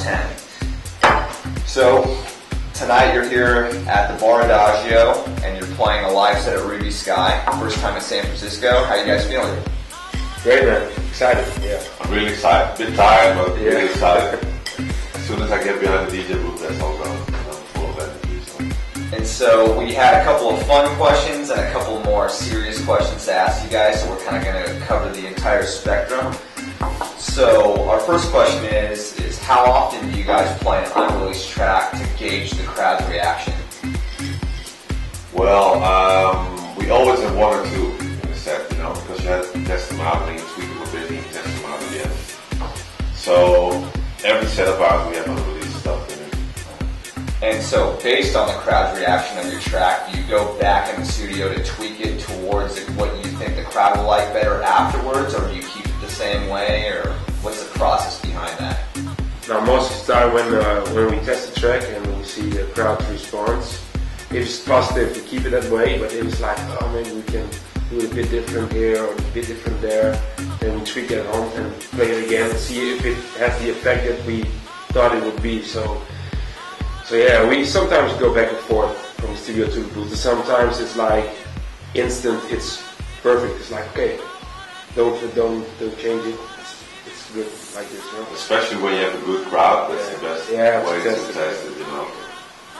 10. So, tonight you're here at the Bar Adagio, and you're playing a live set at Ruby Sky. First time in San Francisco. How you guys feeling? Great, man. Excited, yeah. I'm really excited. Bit tired, but really excited. As soon as I get behind the DJ booth, that's all gone. I'm full of energy. And so we had a couple of fun questions and a couple more serious questions to ask you guys, so we're kind of going to cover the entire spectrum. So our first question is how often do you guys play an unreleased track to gauge the crowd's reaction? Well, we always have one or two in the set, because you have to test them out and you tweak them a bit and you test them out again. So every set of ours we have unreleased stuff in it. And so based on the crowd's reaction of your track, do you go back in the studio to tweak it towards what you think the crowd will like better afterwards, or do you keep it the same way, or what's the process behind that? Now, most of the time when we test the track and we see the crowd response, if it's positive, to keep it that way, but if it's like, oh, maybe we can do it a bit different here or a bit different there, then we tweak it at home and play it again, see if it has the effect that we thought it would be. So yeah, we sometimes go back and forth from the studio to the booth. Sometimes it's like instant, it's perfect. It's like, okay, don't change it. It's good like this, Especially when you have a good crowd, that's the best way to test it,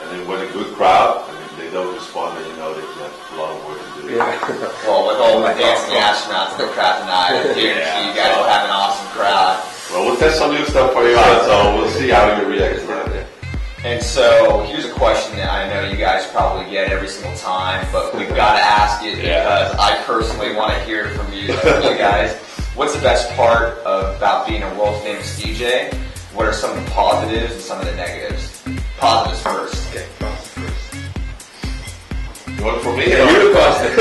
And then when a good crowd, they don't respond, then you know that you have a lot of work to do. Yeah. Well, with all the dancing astronauts in the crowd tonight, I guarantee you guys will have an awesome crowd. Well, we'll test some new stuff for you out, so we'll see how you react tonight. And so, here's a question that I know you guys probably get every single time, but we've got to ask it because I personally want to hear it from you guys. What's the best part about being a world-famous DJ? What are some of the positives and some of the negatives? Positives first. Okay, positive first. You want it for me? Yeah, you're the positive. You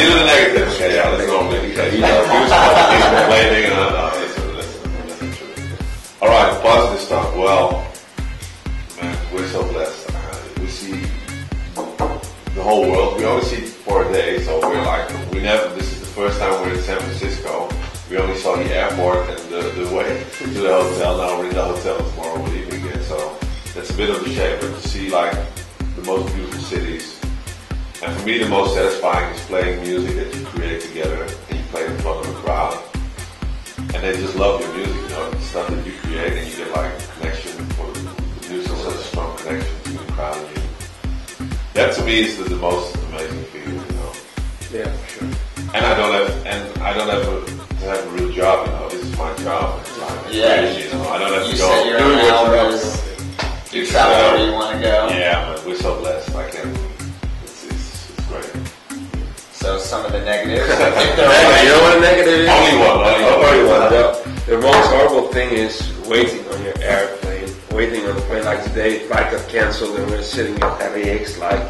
do the negative. Okay, yeah, let's go. Because you know, complaining and listen. All right, positive stuff. Well, man, we're so blessed. We see the whole world. We only see it for a day, so we're like, this is the first time we're in San Francisco. We only saw the airport and the way to the hotel. Now we're in the hotel tomorrow, we're leaving again, so that's a bit of a shame. But to see like the most beautiful cities, and for me the most satisfying is playing music that you create together and you play in front of a crowd, and they just love your music. It's stuff that you create, and you get like a connection for the music, such a strong connection to the crowd. That to me is the most amazing feeling. Yeah, for sure. And I don't have to have a real job, This is my job. It's like crazy, I don't have to go. Set your own hours. You travel wherever you want to go. Yeah, but we're so blessed. It's great. So some of the negatives. You know what a negative is? Only one. The most horrible thing is waiting on your airplane, waiting on the plane. Like today, flight got cancelled and we're sitting at LAX like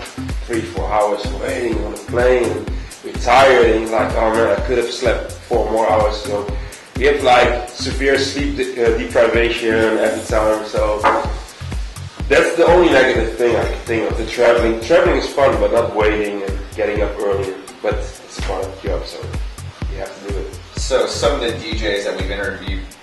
3-4 hours waiting on the plane. We're tired and you're like, oh man, I could have slept 4 more hours. So we have like severe sleep deprivation every time. So that's the only negative thing I can think of. The traveling. Traveling is fun, but not waiting and getting up early. But it's a fun job, so you have to do it. So some of the DJs that we've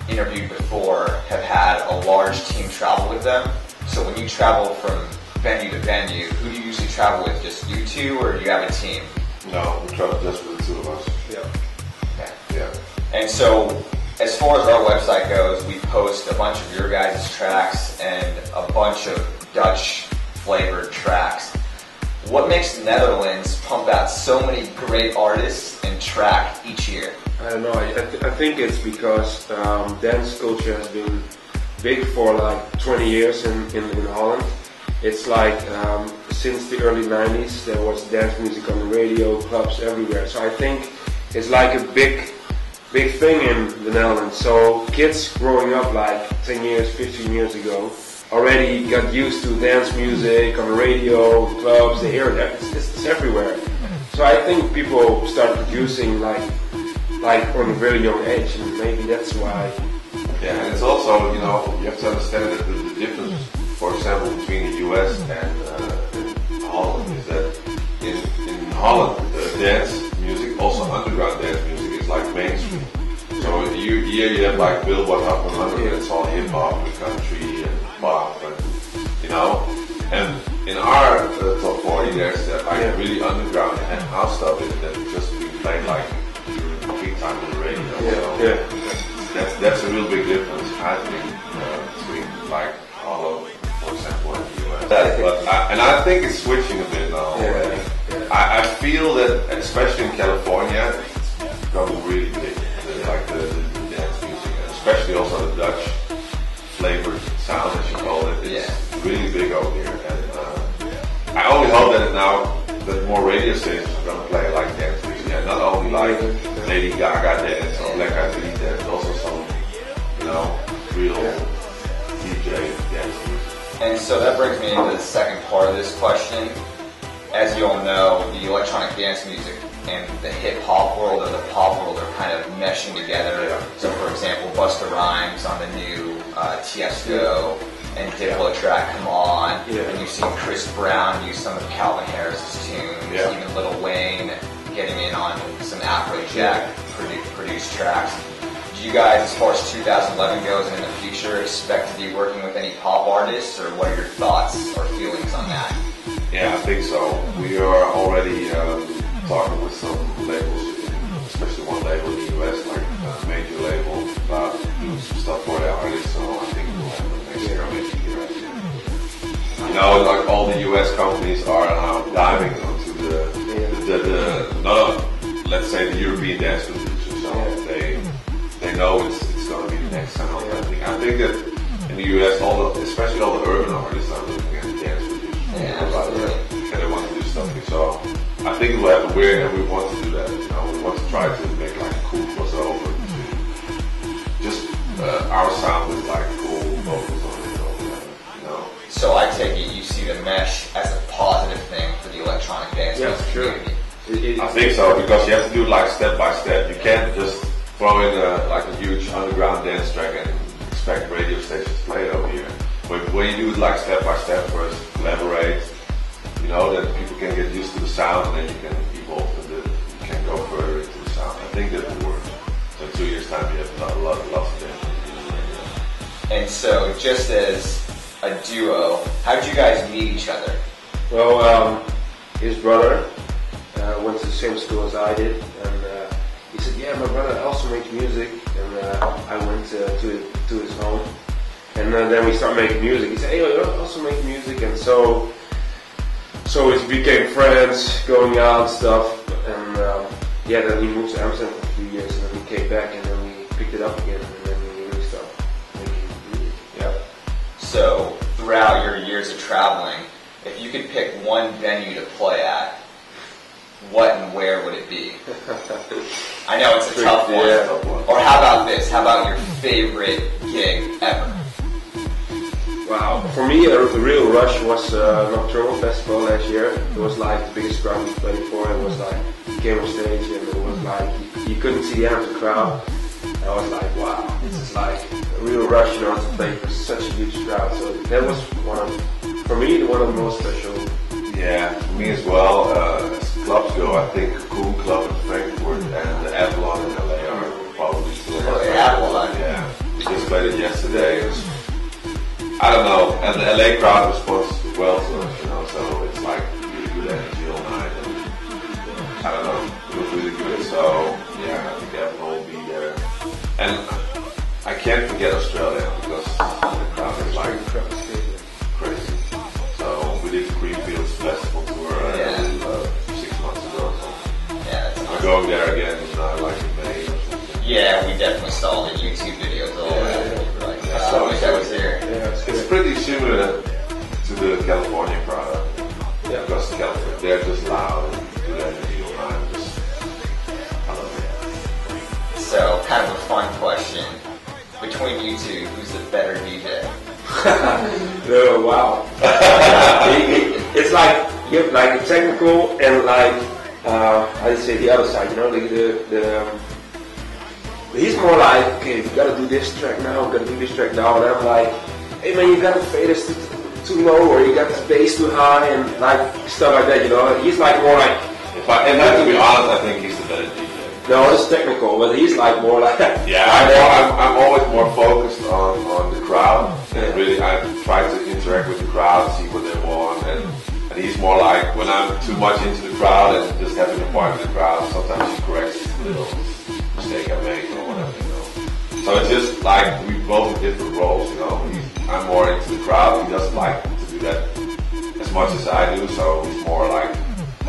interviewed before have had a large team travel with them. So when you travel from venue to venue, who do you usually travel with? Just you two, or do you have a team? No, we travel just with the two of us. Yeah. Okay. Yeah. And so, as far as our website goes, we post a bunch of your guys' tracks and a bunch of Dutch-flavored tracks. What makes the Netherlands pump out so many great artists and track each year? I don't know. I think it's because dance culture has been big for like 20 years in Holland. It's like since the early 90s there was dance music on the radio, clubs everywhere. So I think it's like a big thing in the Netherlands. So kids growing up like 10 years, 15 years ago already got used to dance music on the radio, clubs, they hear that. It's everywhere. So I think people start producing like on a very young age, and maybe that's why. Yeah, and it's also, you have to understand that the difference, for example, between the US and Holland is that in Holland, the dance music, also underground dance music, is like mainstream. So here you have like Billboard Hot 100, it's all hip hop, country, like really underground and house stuff that just being played like big time on the radio. So that's a real big difference, I think, between like Hollow, for example, and the US. But I think it's switching a bit now already. I feel that, especially in California, it's becoming really big. Like the dance music, and especially also the Dutch flavored sound, as you call it, is really big over here. And I only hope that more radio stations are going to play like dance music, and not only like Lady Gaga dance or Black Eyed Peas dance, but also some, real DJ dance music. And so that brings me into the second part of this question. As you all know, the electronic dance music and the hip-hop world or the pop world are kind of meshing together. So, for example, Busta Rhymes on the new Tiesto and Diplo track, Come On. And you've seen Chris Brown use some of Calvin Harris's tunes. Even Lil Wayne getting in on some Afrojack produced tracks. Do you guys, as far as 2011 goes and in the future, expect to be working with any pop artists, or what are your thoughts or feelings on that? Yeah, I think so. We are already talking with some labels, especially one label in the US, like a major label, about doing some stuff for the artists. So I think we'll have the next year, maybe like all the US companies are now diving onto the not let's say the European dance producer. So they know it's going to be the next sound. I think that in the US, especially all the urban artists are looking at the dance producers. And they want to do something. So I think we'll have a weird, and we want to do that. We want to try to make like a cool crossover between just our sound with like cool vocals on it. So I take it you see the mesh as a positive thing for the electronic dance music community. I think so, because you have to do it like step by step. You can't just throw in like a huge underground dance track and expect radio stations to play it over here. When you do it like step by step first, collaborate, then people can get used to the sound, and then you can evolve and you can go further into the sound. I think that will work. So in 2 years' time, you have a lot of things. And so, just as a duo, how did you guys meet each other? Well, his brother went to the same school as I did, and he said, "Yeah, my brother also makes music," and I went to his home. And then we started making music. He said, "Hey, you also make music," and so we became friends, going out and stuff. And then he moved to Amsterdam for a few years, and then we came back, and then we picked it up again, and then we really started making music. So throughout your years of traveling, if you could pick one venue to play at, what and where would it be? I know it's a tough one. Or how about this? How about your favorite gig ever? Wow, for me a real rush was Nocturnal Festival last year. It was like the biggest crowd we played for. It was like, you came on stage and it was like, you couldn't see the end of the crowd. I was like, wow, this is like a real rush, to play for such a huge crowd. So that was one of the most special. Yeah, for me as well. As clubs go, I think Cool Club in Frankfurt and the Avalon in LA are probably still my favorite. Avalon. Yeah, we just played it yesterday. I don't know, and the LA crowd responds well to it, so it's like really good energy all night, and I don't know, it was really good, so yeah, I think everyone will be there. And I can't forget Australia, because the crowd is like crazy. So we did the Greenfields Festival tour 6 months ago, so I'm going there again like in May or something. Yeah, we definitely saw the YouTube videos all that. I wish I was there. It's pretty similar to the California crowd. Because California, they're just loud and good energy all night. I love it. So, kind of a fun question. Between you two, who's the better DJ? Oh, wow. It's like, you have like the technical and like, how do you say, the other side, he's more like, okay, we gotta do this track now, we gotta do this track now, and I'm like, hey man, you gotta fade this too low, or you got the bass too high, and like stuff like that, He's like more like, and to be honest, I think he's the better DJ. No, it's technical, but he's like more like. Yeah, I'm always more focused on the crowd, and really I try to interact with the crowd, see what they want, and And he's more like, when I'm too much into the crowd and just having a part of the crowd, sometimes he corrects a little mistake I make or whatever, you know. So it's just like, we both have different roles, you know. I'm more into the crowd, he doesn't like to do that as much as I do, so he's more like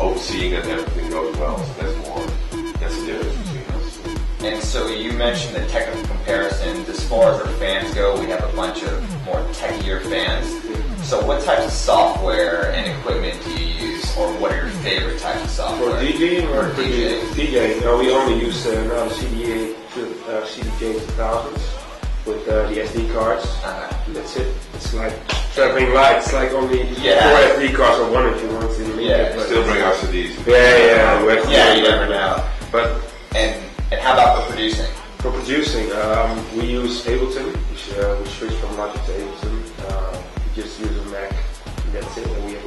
overseeing that everything goes well. So that's the difference between us. And so you mentioned the technical comparisons. As far as our fans go, we have a bunch of more techier fans. So what types of software and equipment do you use, or what are your favorite types of software? For DJing or For DJing? DJing, no, we only use now the CDJ 2000s with the SD cards. That's it. It's like traveling light. It's like only 4 SD cards or one if you want to. Yeah, still bring our CDs. Yeah, you never know. But and how about for producing? For producing, we use Ableton. We switch from Logic to Ableton. We just use a Mac. And that's it. And we have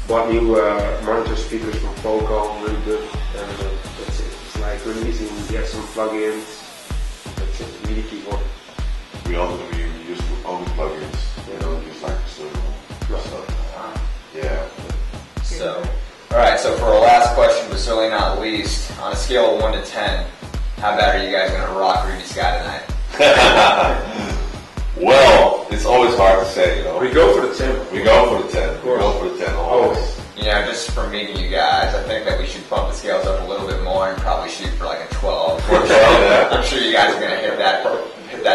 bought new monitor speakers from Focal, really good. And that's it. It's like really easy. We have some plugins. That's it. MIDI keyboard. We use only plugins. We don't use like stuff. Yeah. So, alright, so for our last question, but certainly not least, on a scale of 1 to 10, how bad are you guys going to rock Ruby Sky tonight? Well, it's always hard to say, you know. We go for the 10. We go for the 10. We go for the 10 always. You know, just from meeting you guys, I think that we should bump the scales up a little bit more and probably shoot for like a 12. I'm sure you guys are going to hit that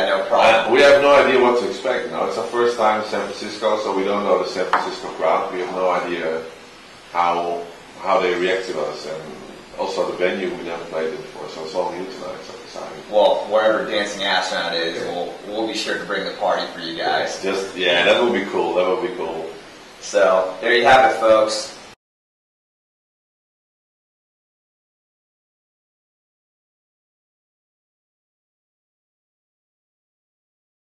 no problem. We have no idea what to expect, you know. It's our first time in San Francisco, so we don't know the San Francisco crowd. We have no idea how they react to us, and also the venue we never played it before, so it's all new tonight. So exciting. Well, wherever Dancing Astronaut is, we'll be sure to bring the party for you guys. That would be cool. That would be cool. So there you have it, folks.